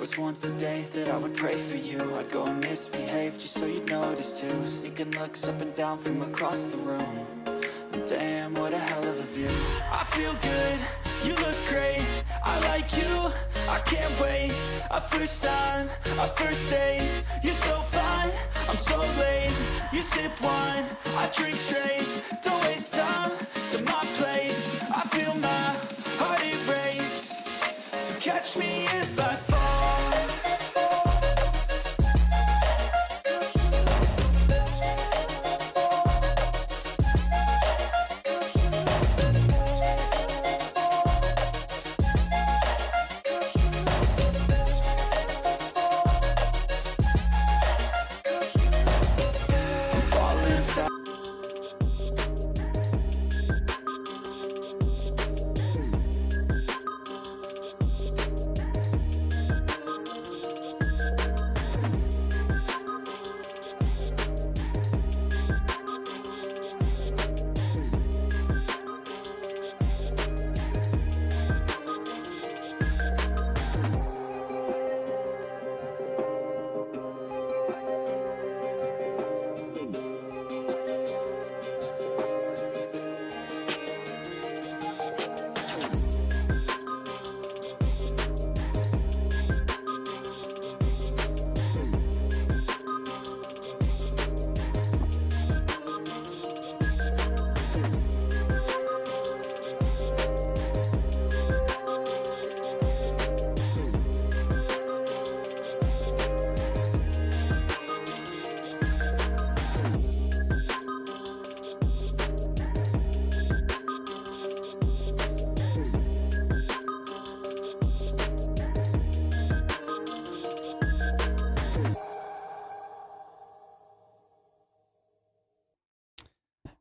was once a day that I would pray for you. I'd go and misbehave just so you'd notice too. Sneaking looks up and down from across the room. And damn, what a hell of a view. I feel good, you look great, I like you, I can't wait. A first time, a first date, you're so fine, I'm so late. You sip wine, I drink straight, don't waste time to my place. I feel my heart erase, so catch me if I fall.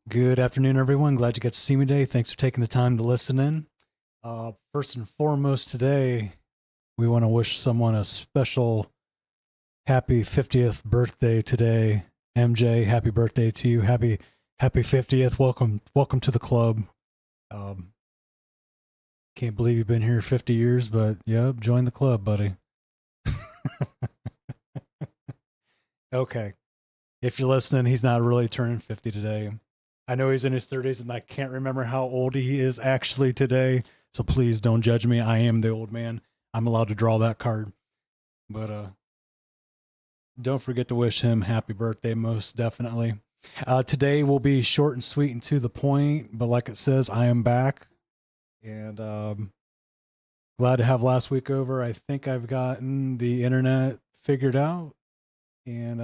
Good afternoon, everyone. Glad you got to see me today. Thanks for taking the time to listen in. First and foremost, today, we want to wish someone a special happy 50th birthday today. MJ, happy birthday to you. Happy 50th. Welcome to the club. Can't believe you've been here 50 years, but yep, join the club, buddy. Okay. If you're listening, he's not really turning 50 today. I know he's in his 30s, and I can't remember how old he is actually today, so please don't judge me. I am the old man. I'm allowed to draw that card. But don't forget to wish him happy birthday, most definitely. Today will be short and sweet and to the point, but like it says, I am back. And glad to have last week over. I think I've gotten the internet figured out. And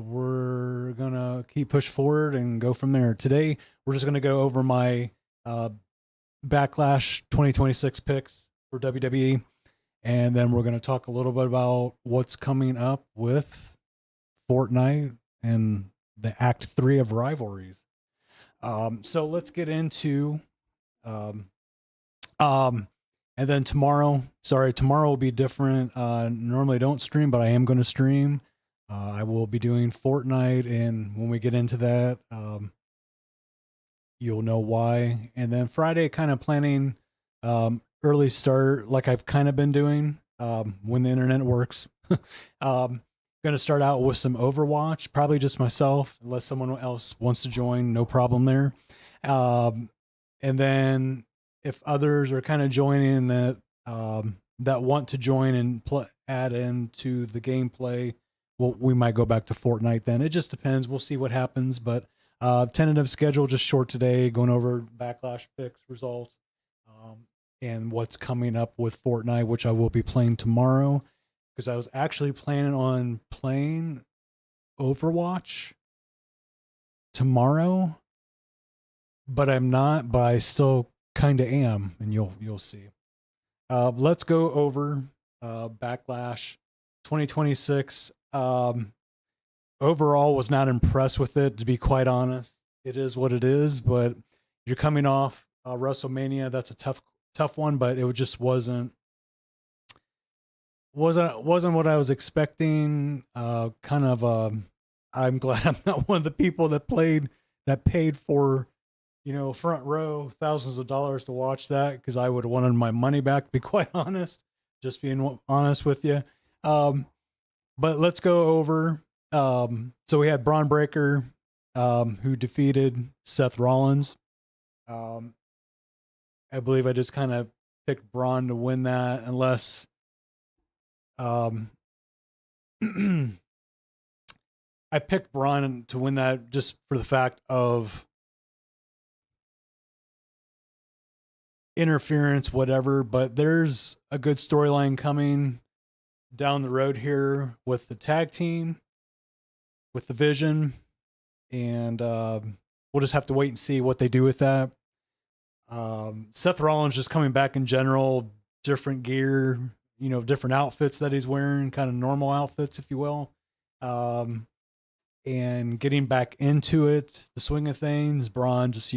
we're going to keep push forward and go from there. Today, we're just going to go over my Backlash 2026 picks for WWE. And then we're going to talk a little bit about what's coming up with Fortnite and the Act 3 of Rivalries. So let's get into... and then tomorrow will be different. Normally I don't stream, but I am going to stream. I will be doing Fortnite, and when we get into that, you'll know why. And then Friday, kind of planning early start, like I've kind of been doing when the internet works. Going to start out with some Overwatch, probably just myself, unless someone else wants to join, no problem there. And then if others are kind of joining that want to join and add into the gameplay, well, we might go back to Fortnite then. It just depends. We'll see what happens. But tentative schedule, just short today, going over Backlash picks, results, and what's coming up with Fortnite, which I will be playing tomorrow. Because I was actually planning on playing Overwatch tomorrow, but I'm not. But I still kind of am, and you'll see. Let's go over Backlash 2026. Overall was not impressed with it, to be quite honest. It is what it is, but you're coming off WrestleMania. That's a tough one, but it just wasn't what I was expecting. I'm glad I'm not one of the people that paid for, front row, thousands of dollars to watch that, because I would have wanted my money back, to be quite honest. Just being honest with you. um, but let's go over. So we had Braun Breaker, who defeated Seth Rollins. Um, I believe I just kind of picked Braun to win that, unless um, I picked Braun to win that just for the fact of interference, whatever. But there's a good storyline coming down the road here with the tag team, with the Vision, and we'll just have to wait and see what they do with that. Seth Rollins just coming back in general, different gear, different outfits that he's wearing, kind of normal outfits, if you will. And getting back into it, the swing of things. Braun just,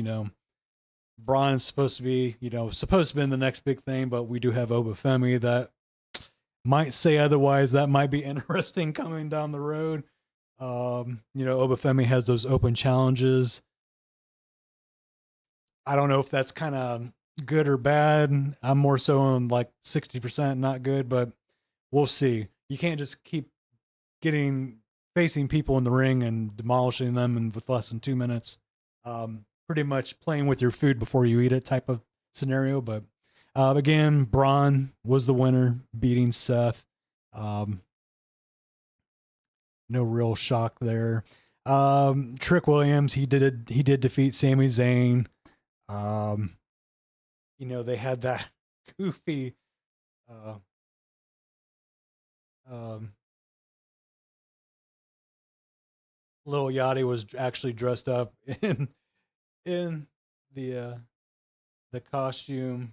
Braun's supposed to be, supposed to be the next big thing, but we do have Obafemi that might say otherwise. That might be interesting coming down the road. Obafemi has those open challenges. I don't know if that's kind of good or bad. I'm more so on like 60% not good, but we'll see. You can't just keep facing people in the ring and demolishing them and with less than 2 minutes. Pretty much playing with your food before you eat it type of scenario. But again, Braun was the winner, beating Seth. No real shock there. Trick Williams, he did defeat Sami Zayn. They had that goofy Little Yachty was actually dressed up in the costume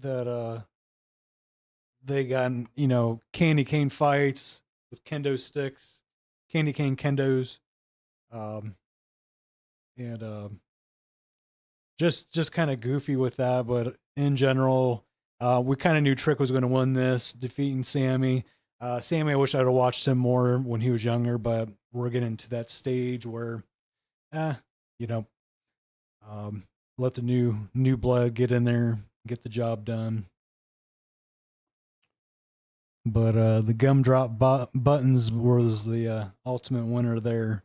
that they got, candy cane fights with kendo sticks, candy cane kendos, and just kind of goofy with that. But in general, we kind of knew Trick was going to win this, defeating Sammy. Sammy, I wish I'd have watched him more when he was younger, but we're getting to that stage where, you know, let the new blood get in there, get the job done. But the gumdrop buttons was the ultimate winner there.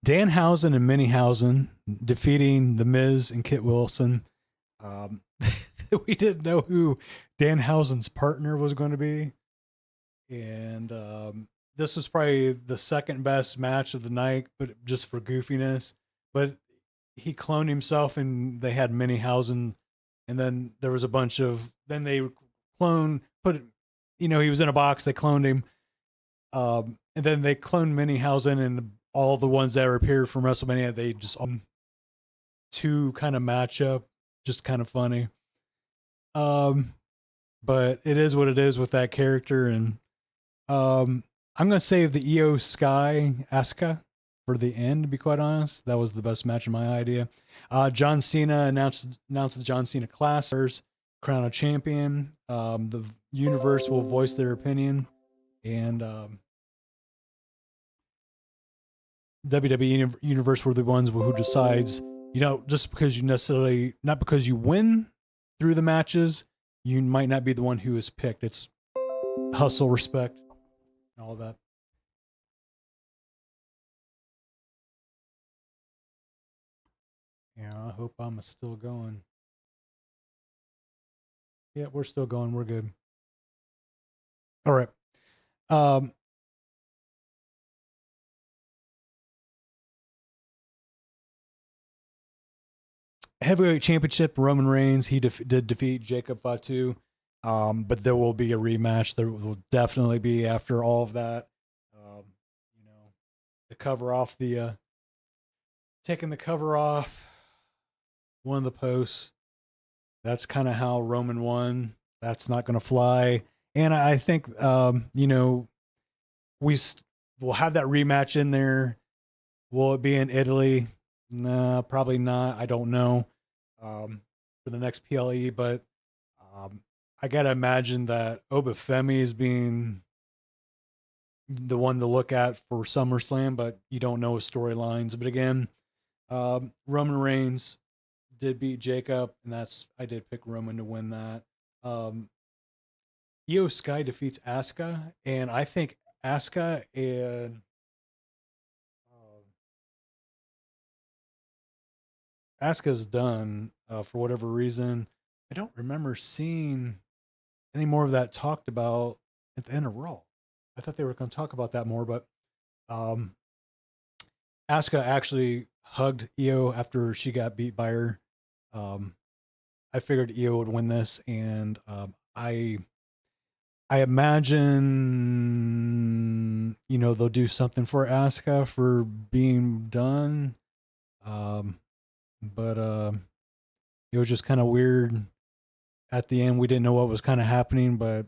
Danhausen and Minniehausen defeating The Miz and Kit Wilson. We didn't know who Danhausen's partner was going to be. And this was probably the second best match of the night, but just for goofiness. But he cloned himself and they had Minniehausen. And then there was a bunch of, then they he was in a box, they cloned him. And then they cloned Minniehausen and all the ones that appeared from WrestleMania, they just two kind of matchup, just kind of funny. But it is what it is with that character, and I'm gonna save the Io Sky Asuka for the end. To be quite honest, that was the best match in my idea. John Cena announced the John Cena Classics, crown a champion. The universe will voice their opinion, and WWE Universe were the ones who decides, just because not because you win through the matches, you might not be the one who is picked. It's hustle, respect, and all that. Yeah, I hope I'm still going. Yeah, we're still going. We're good. All right. Heavyweight Championship, Roman Reigns, he did defeat Jacob Fatu. But there will be a rematch. There will definitely be after all of that. The cover off taking the cover off one of the posts. That's kind of how Roman won. That's not going to fly. And I think, we'll have that rematch in there. Will it be in Italy? Nah, probably not. I don't know. For the next PLE, but I gotta imagine that Obafemi is being the one to look at for SummerSlam, but you don't know his storylines. But again, Roman Reigns did beat Jacob, and I did pick Roman to win that. Um, Io Sky defeats Asuka, and I think Asuka and um, Asuka's done for whatever reason. I don't remember seeing any more of that talked about at the end of Raw. I thought they were going to talk about that more, but um, Asuka actually hugged Io after she got beat by her. Um, I figured Io would win this, and I imagine they'll do something for Asuka for being done. Um, but it was just kind of weird at the end. We didn't know what was kind of happening, but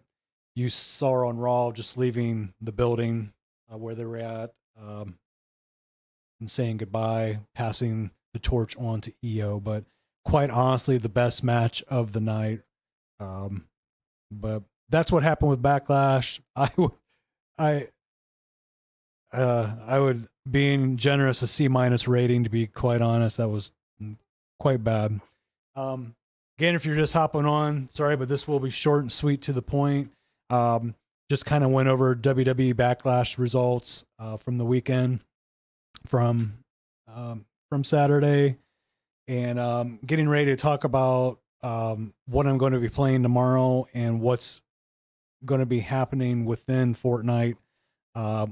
you saw her on Raw just leaving the building where they were at and saying goodbye, passing the torch on to Io. But quite honestly, the best match of the night. Um, but that's what happened with Backlash. I I would, being generous, a C minus rating, to be quite honest. That was quite bad. Again, if you're just hopping on, sorry, but this will be short and sweet to the point. Just kind of went over WWE Backlash results from the weekend, from Saturday, and getting ready to talk about what I'm going to be playing tomorrow and what's going to be happening within Fortnite,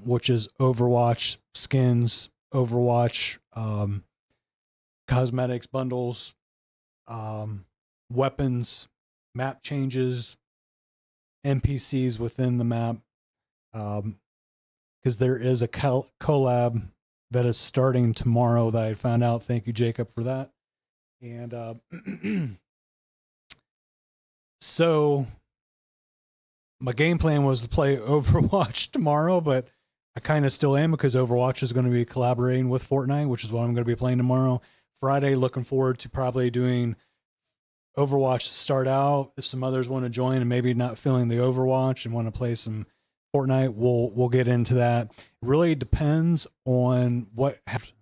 which is Overwatch skins, Overwatch cosmetics bundles, weapons, map changes, NPCs within the map. Because there is a collab that is starting tomorrow that I found out. Thank you, Jacob, for that. And so my game plan was to play Overwatch tomorrow, but I kind of still am because Overwatch is going to be collaborating with Fortnite, which is what I'm going to be playing tomorrow. Friday, looking forward to probably doing Overwatch to start out. If some others want to join and maybe not feeling the Overwatch and want to play some Fortnite, we'll get into that. It really depends on what happens.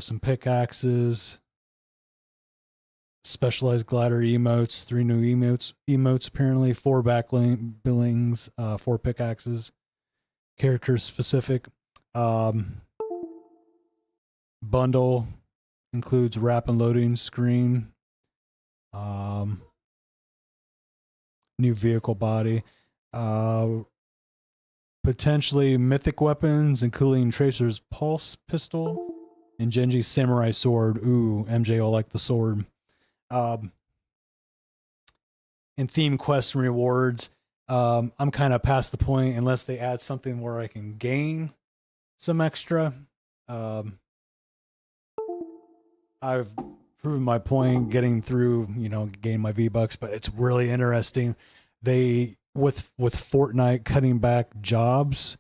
Some pickaxes, specialized glider emotes, 3 new emotes apparently, 4 billings, 4 pickaxes, character specific. Bundle includes wrap and loading screen, new vehicle body, potentially mythic weapons, including Tracer's pulse pistol and Genji's samurai sword. Ooh, MJ will like the sword. And theme quests and rewards. I'm kind of past the point unless they add something where I can gain some extra. I've proven my point getting through, gain my V-Bucks, but it's really interesting. They, with Fortnite cutting back jobs,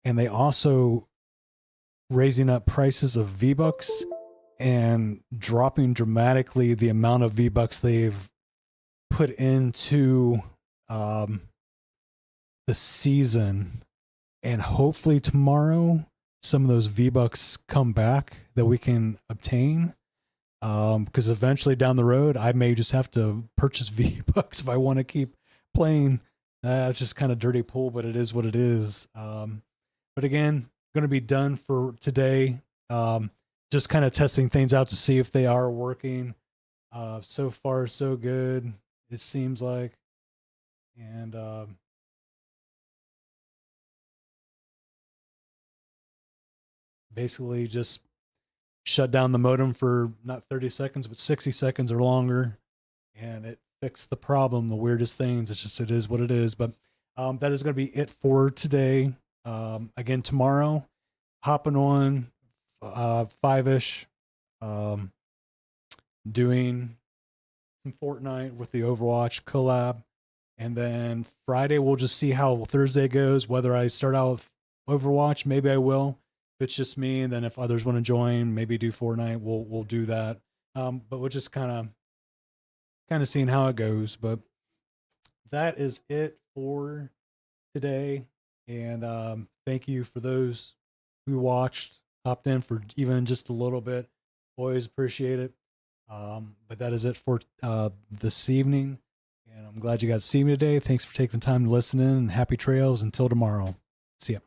and they also raising up prices of V-Bucks and dropping dramatically the amount of V-Bucks they've put into the season. And hopefully tomorrow some of those V-Bucks come back that we can obtain. Because eventually down the road, I may just have to purchase V-Bucks if I want to keep playing. It's just kind of dirty pool, but it is what it is. But again, going to be done for today. Just kind of testing things out to see if they are working. So far, so good, it seems like. And basically just shut down the modem for not 30 seconds, but 60 seconds or longer. And it fixed the problem. The weirdest things. It is what it is. But that is going to be it for today. Again, tomorrow, hopping on 5-ish, doing some Fortnite with the Overwatch collab. And then Friday, we'll just see how Thursday goes. Whether I start out with Overwatch, maybe I will. If it's just me, and then if others want to join, maybe do Fortnite, we'll do that. But we'll just kind of seeing how it goes. But that is it for today. And thank you for those who watched, hopped in for even just a little bit. Always appreciate it. But that is it for this evening. And I'm glad you got to see me today. Thanks for taking the time to listen in, and happy trails until tomorrow. See ya.